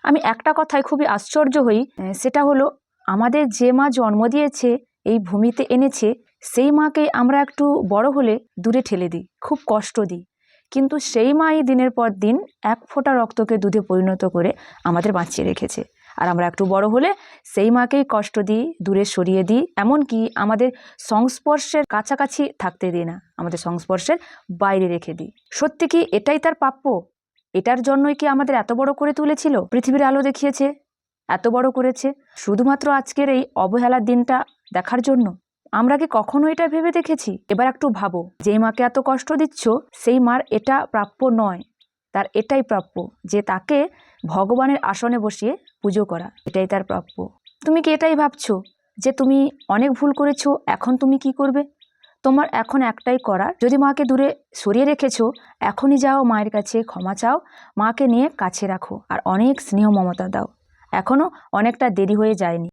আমি একটা কথায় খুবই আশ্চর্য হই, সেটা হলো আমাদের যে মা জন্ম দিয়েছে, এই ভূমিতে এনেছে, সেই মাকে আমরা একটু বড় হলে দূরে ঠেলে দিই, খুব কষ্ট দিই। কিন্তু সেই মাই দিনের পর দিন এক ফোঁটা রক্তকে দুধে পরিণত করে আমাদের বাঁচিয়ে রেখেছে। আর আমরা একটু বড় হলে সেই মাকেই কষ্ট দিই, দূরে সরিয়ে দিই, এমনকি আমাদের সংস্পর্শের কাছাকাছি থাকতে দিই না, আমাদের সংস্পর্শের বাইরে রেখে দিই। সত্যি কি এটাই তার প্রাপ্য? এটার জন্যই কি আমাদের এত বড় করে তুলেছিল, পৃথিবীর আলো দেখিয়েছে, এত বড় করেছে, শুধুমাত্র আজকের এই অবহেলার দিনটা দেখার জন্য? আমরা কি কখনো এটা ভেবে দেখেছি? এবার একটু ভাবো, যেই মাকে এত কষ্ট দিচ্ছ, সেই মার এটা প্রাপ্য নয়, তার এটাই প্রাপ্য যে তাকে ভগবানের আসনে বসিয়ে পুজো করা, এটাই তার প্রাপ্য। তুমি কি এটাই ভাবছো যে তুমি অনেক ভুল করেছো, এখন তুমি কি করবে? তোমার এখন একটাই করার, যদি মাকে দূরে সরিয়ে রেখেছো, এখনই যাও মায়ের কাছে ক্ষমা চাও, মাকে নিয়ে কাছে রাখো আর অনেক স্নেহ মমতা দাও। এখনো অনেকটা দেরি হয়ে যায়নি।